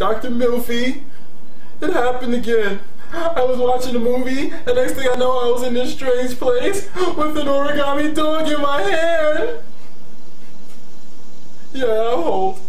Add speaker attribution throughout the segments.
Speaker 1: Dr. Milfy, it happened again. I was watching a movie, and next thing I know, I was in this strange place with an origami dog in my hand. Yeah, I'm old.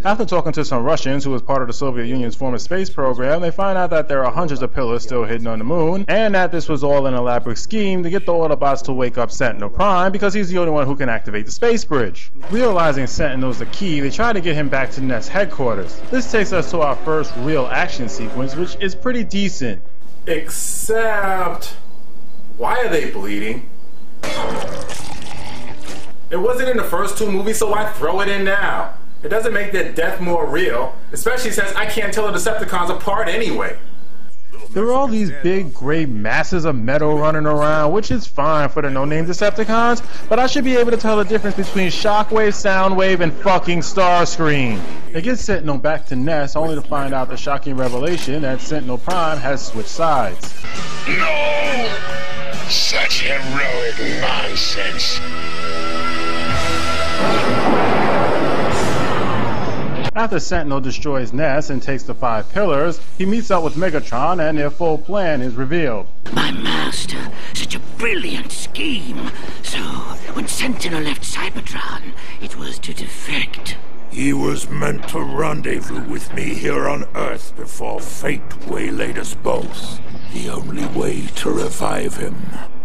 Speaker 2: After talking to some Russians who was part of the Soviet Union's former space program, they find out that there are hundreds of pillars still hidden on the moon, and that this was all an elaborate scheme to get the Autobots to wake up Sentinel Prime because he's the only one who can activate the space bridge. Realizing Sentinel's the key, they try to get him back to Nest headquarters. This takes us to our first real action sequence, which is pretty decent.
Speaker 1: Except, why are they bleeding? It wasn't in the first two movies, so why throw it in now? It doesn't make their death more real, especially since I can't tell the Decepticons apart anyway.
Speaker 2: There are all these big gray masses of metal running around, which is fine for the no-name Decepticons, but I should be able to tell the difference between Shockwave, Soundwave, and fucking Starscream. They get Sentinel back to Nest, only to find out the shocking revelation that Sentinel Prime has switched sides.
Speaker 3: No! Such heroic nonsense.
Speaker 2: After Sentinel destroys Nest and takes the 5 pillars, he meets up with Megatron and their full plan is revealed.
Speaker 4: My master, such a brilliant scheme. So, when Sentinel left Cybertron, it was to defect.
Speaker 3: He was meant to rendezvous with me here on Earth before fate waylaid us both. The only way to revive him,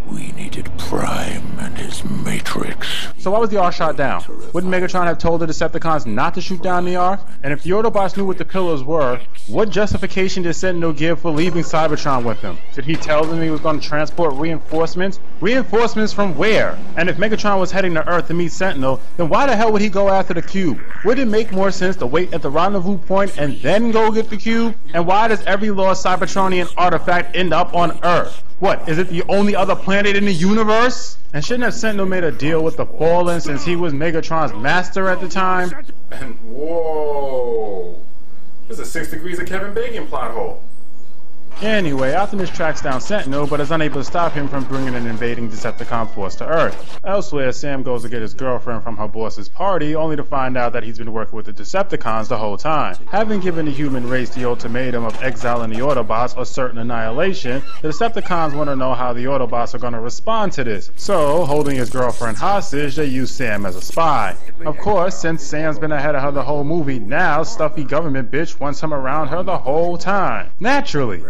Speaker 3: we needed Prime and his Matrix.
Speaker 2: So why was the Ark shot down? Wouldn't Megatron have told the Decepticons not to shoot down the Ark? And if the Autobots knew what the pillars were, what justification did Sentinel give for leaving Cybertron with them? Did he tell them he was going to transport reinforcements? Reinforcements from where? And if Megatron was heading to Earth to meet Sentinel, then why the hell would he go after the cube? Would it make more sense to wait at the rendezvous point and then go get the cube? And why does every lost Cybertronian artifact end up on Earth? What, is it the only other planet in the universe? And shouldn't have Sentinel made a deal with the Fallen since he was Megatron's master at the time?
Speaker 1: And whoa, there's a 6 degrees of Kevin Bacon plot hole.
Speaker 2: Anyway, Optimus tracks down Sentinel, but is unable to stop him from bringing an invading Decepticon force to Earth. Elsewhere, Sam goes to get his girlfriend from her boss's party, only to find out that he's been working with the Decepticons the whole time. Having given the human race the ultimatum of exiling the Autobots or certain annihilation, the Decepticons want to know how the Autobots are going to respond to this. So, holding his girlfriend hostage, they use Sam as a spy. Of course, since Sam's been ahead of her the whole movie, now stuffy government bitch wants him around her the whole time. Naturally.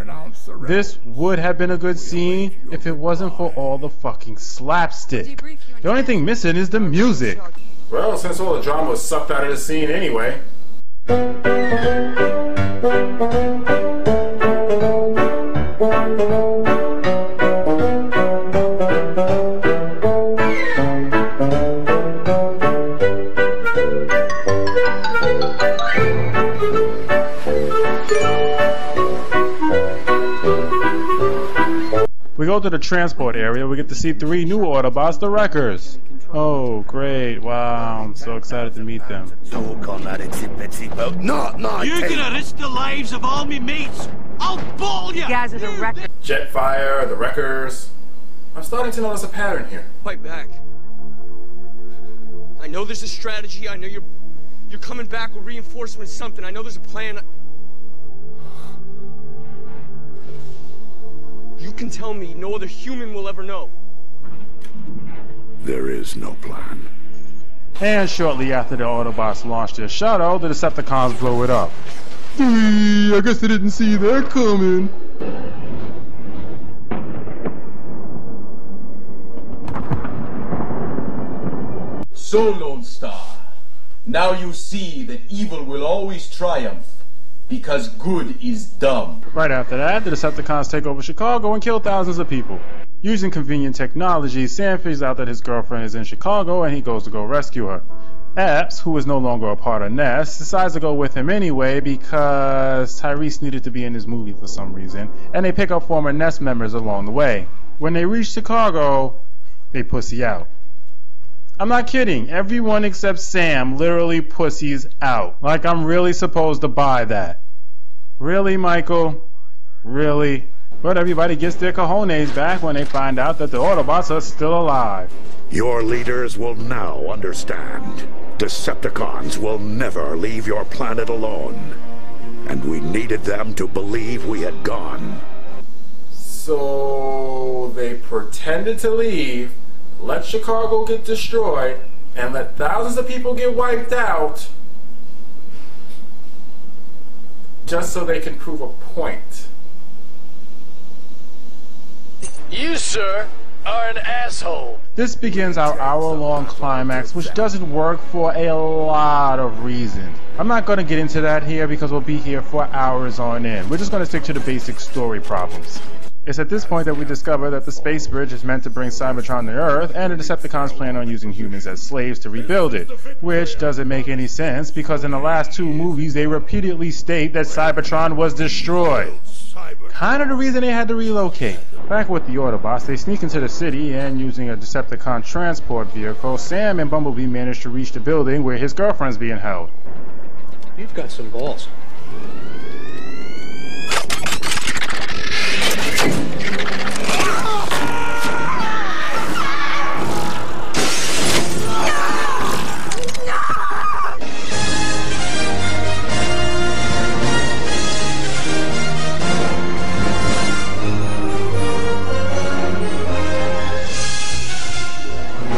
Speaker 2: This would have been a good scene if it wasn't for all the fucking slapstick. The only thing missing is the music.
Speaker 1: Well, since all the drama was sucked out of the scene anyway.
Speaker 2: We go to the transport area, we get to see 3 new Autobots, the Wreckers. Oh, great. Wow, I'm so excited to meet them.
Speaker 3: Talk on that itsy bitsy boat. Not
Speaker 5: You're gonna risk the lives of all me mates! I'll ball you!
Speaker 6: You guys are the Wreckers.
Speaker 1: Jetfire, the Wreckers. I'm starting to notice a pattern here.
Speaker 7: Fight back. I know there's a strategy. I know you're coming back with reinforcements, something. I know there's a plan. You can tell me no other human will ever know.
Speaker 3: There is no plan.
Speaker 2: And shortly after the Autobots launch their shuttle, the Decepticons blow it up. I guess they didn't see that coming.
Speaker 8: So, Lone Star, now you see that evil will always triumph, because good is dumb.
Speaker 2: Right after that, the Decepticons take over Chicago and kill thousands of people. Using convenient technology, Sam figures out that his girlfriend is in Chicago and he goes to go rescue her. Epps, who is no longer a part of Nest, decides to go with him anyway because Tyrese needed to be in this movie for some reason, and they pick up former Nest members along the way. When they reach Chicago, they pussy out. I'm not kidding, everyone except Sam literally pussies out. Like I'm really supposed to buy that. Really, Michael? Really? But everybody gets their cojones back when they find out that the Autobots are still alive.
Speaker 3: Your leaders will now understand. Decepticons will never leave your planet alone. And we needed them to believe we had gone.
Speaker 1: So they pretended to leave, let Chicago get destroyed, and let thousands of people get wiped out just so they can prove a point.
Speaker 6: You, sir, are an asshole.
Speaker 2: This begins our hour-long climax, which doesn't work for a lot of reasons. I'm not going to get into that here because we'll be here for hours on end. We're just going to stick to the basic story problems. It's at this point that we discover that the space bridge is meant to bring Cybertron to Earth, and the Decepticons plan on using humans as slaves to rebuild it. Which doesn't make any sense, because in the last two movies they repeatedly state that Cybertron was destroyed. Kind of the reason they had to relocate. Back with the Autobots, they sneak into the city, and using a Decepticon transport vehicle, Sam and Bumblebee manage to reach the building where his girlfriend's being held.
Speaker 6: You've got some balls.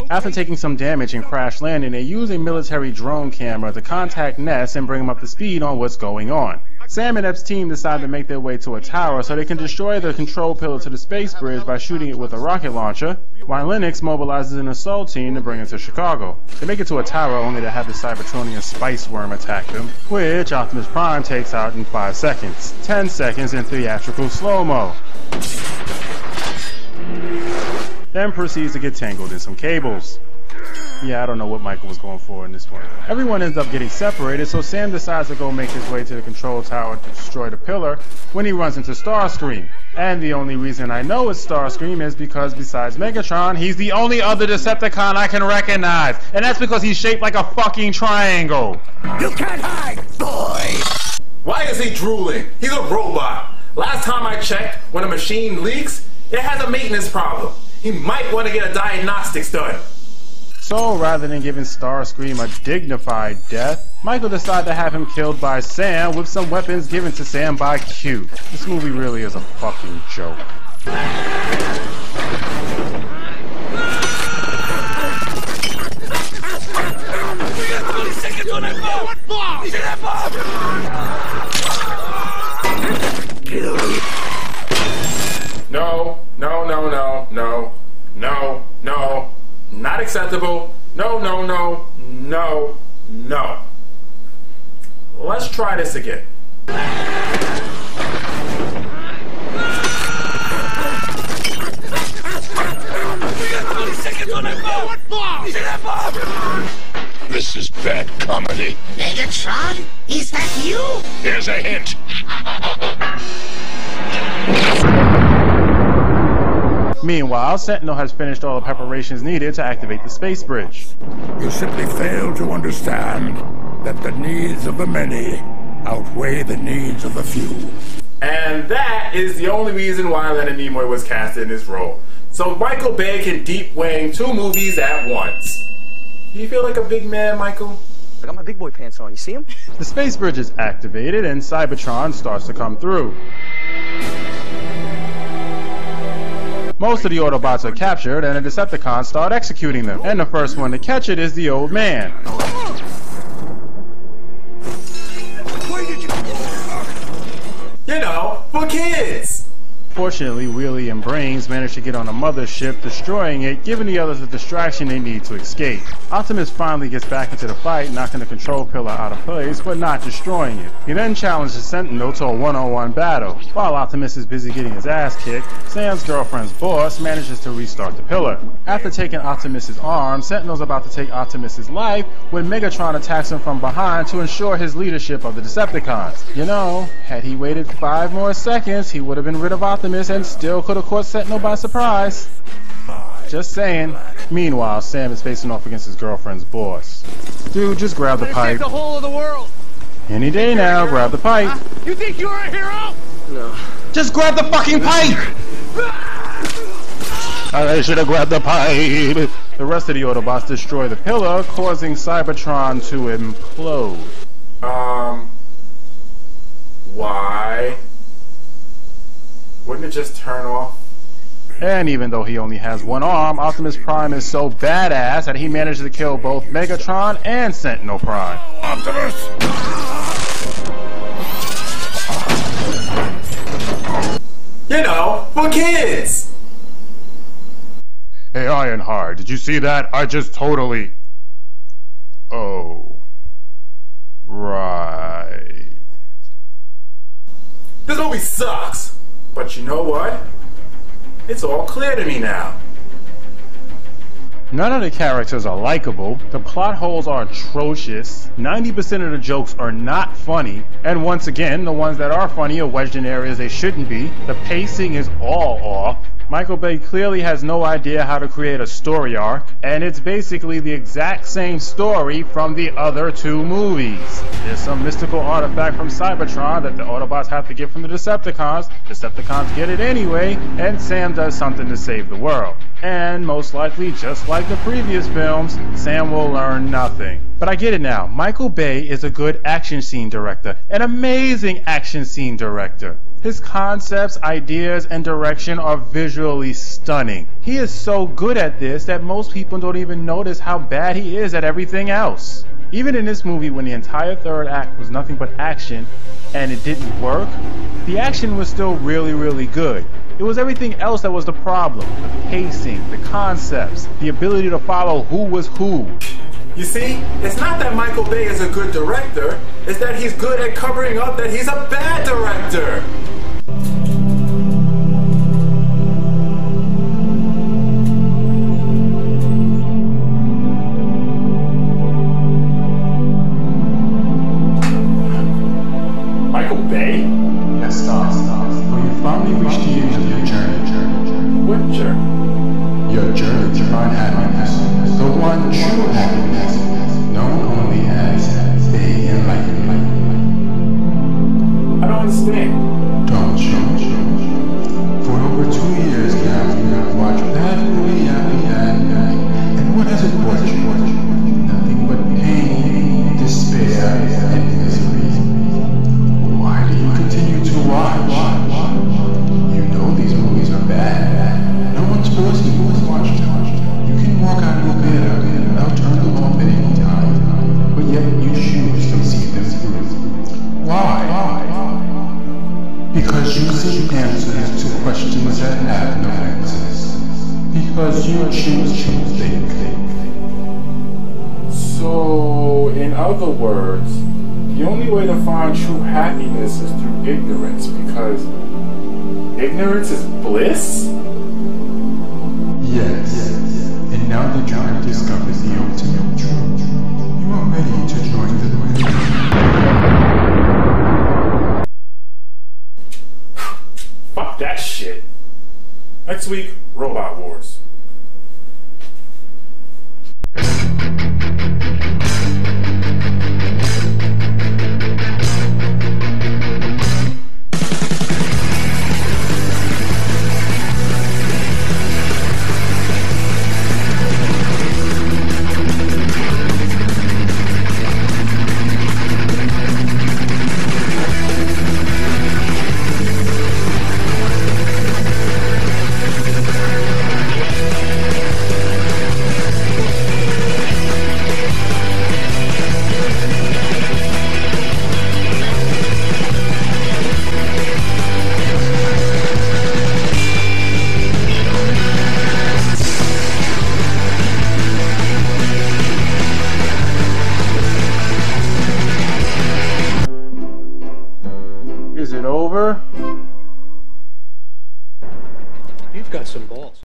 Speaker 2: After taking some damage and crash landing, they use a military drone camera to contact Ness and bring him up to speed on what's going on. Sam and Ep's team decide to make their way to a tower so they can destroy the control pillar to the space bridge by shooting it with a rocket launcher, while Lennox mobilizes an assault team to bring it to Chicago. They make it to a tower only to have the Cybertronian spice worm attack them, which Optimus Prime takes out in 5 seconds, 10 seconds in theatrical slow-mo. Then proceeds to get tangled in some cables. Yeah, I don't know what Michael was going for in this one. Everyone ends up getting separated, so Sam decides to go make his way to the control tower to destroy the pillar when he runs into Starscream. And the only reason I know it's Starscream is because besides Megatron, he's the only other Decepticon I can recognize. And that's because he's shaped like a fucking triangle.
Speaker 3: You can't hide, boy!
Speaker 1: Why is he drooling? He's a robot. Last time I checked, when a machine leaks, it has a maintenance problem. He might want to get a diagnostics done.
Speaker 2: So rather than giving Starscream a dignified death, Michael decided to have him killed by Sam with some weapons given to Sam by Q. This movie really is a fucking joke.
Speaker 1: No, no, no, no, no, no, no, not acceptable. No, no, no, no, no. Let's try this again.
Speaker 3: This is bad comedy.
Speaker 4: Megatron? Is that you?
Speaker 3: Here's a hint.
Speaker 2: Meanwhile, Sentinel has finished all the preparations needed to activate the space bridge.
Speaker 3: You simply fail to understand that the needs of the many outweigh the needs of the few.
Speaker 1: And that is the only reason why Leonard Nimoy was cast in this role. So Michael Bay can deep wing 2 movies at once. Do you feel like a big man, Michael?
Speaker 7: I got my big boy pants on. You see him?
Speaker 2: The space bridge is activated and Cybertron starts to come through. Most of the Autobots are captured and the Decepticons start executing them. And the first one to catch it is the old man.
Speaker 1: You know, for kids.
Speaker 2: Fortunately, Wheelie and Brains manage to get on a mothership, destroying it, giving the others the distraction they need to escape. Optimus finally gets back into the fight, knocking the control pillar out of place, but not destroying it. He then challenges Sentinel to a one-on-one battle. While Optimus is busy getting his ass kicked, Sam's girlfriend's boss manages to restart the pillar. After taking Optimus's arm, Sentinel's about to take Optimus's life when Megatron attacks him from behind to ensure his leadership of the Decepticons. You know, had he waited 5 more seconds, he would have been rid of Optimus and still could have caught Sentinel by surprise. Just saying. Meanwhile, Sam is facing off against his girlfriend's boss. Dude, just grab the pipe.
Speaker 5: The whole of the world.
Speaker 2: Any day now, grab the pipe.
Speaker 5: You think you're a hero?
Speaker 7: No.
Speaker 2: Just grab the fucking pipe! I should have grabbed the pipe! The rest of the Autobots destroy the pillar, causing Cybertron to implode.
Speaker 1: Why? Wouldn't it just turn off?
Speaker 2: And even though he only has one arm, Optimus Prime is so badass that he manages to kill both Megatron and Sentinel Prime.
Speaker 3: Optimus!
Speaker 1: You know, for kids!
Speaker 2: Hey Ironheart, did you see that? I just totally... Oh. Right.
Speaker 1: This movie sucks! But you know what? It's all clear to me now.
Speaker 2: None of the characters are likable, the plot holes are atrocious, 90% of the jokes are not funny, and once again, the ones that are funny are wedged in areas they shouldn't be, the pacing is all off, Michael Bay clearly has no idea how to create a story arc, and it's basically the exact same story from the other two movies. There's some mystical artifact from Cybertron that the Autobots have to get from the Decepticons get it anyway, and Sam does something to save the world. And most likely, just like the previous films, Sam will learn nothing. But I get it now, Michael Bay is a good action scene director, an amazing action scene director. His concepts, ideas, and direction are visually stunning. He is so good at this that most people don't even notice how bad he is at everything else. Even in this movie, when the entire third act was nothing but action and it didn't work, the action was still really good. It was everything else that was the problem. The pacing, the concepts, the ability to follow who was who.
Speaker 1: You see, it's not that Michael Bay is a good director, it's that he's good at covering up that he's a bad director. Michael Bay?
Speaker 2: Yes, stop. Well, you finally reached the end of your journey.
Speaker 1: What journey?
Speaker 2: Your journey to find happiness. The one true happiness, known only as Bay Enlightenment.
Speaker 1: I don't understand.
Speaker 2: Don't you? For over 2 years now, you have watched that movie and what has it brought you? Nothing but pain, despair, and misery. Why do you continue to watch? You know these movies are bad. No one's forcing you to watch them. You can walk out of the theater without turning them off at any time, but yet you choose to see them through. Why? Because you seek answers to questions that have no answers. Because you choose to think.
Speaker 1: So, in other words, the only way to find true happiness is through ignorance, because ignorance is bliss?
Speaker 2: Yes. And now that you have discovered the ultimate truth, you are ready to join the
Speaker 1: Fuck that shit. Next week, Robot Wars.
Speaker 2: Is it over?
Speaker 7: You've got some balls.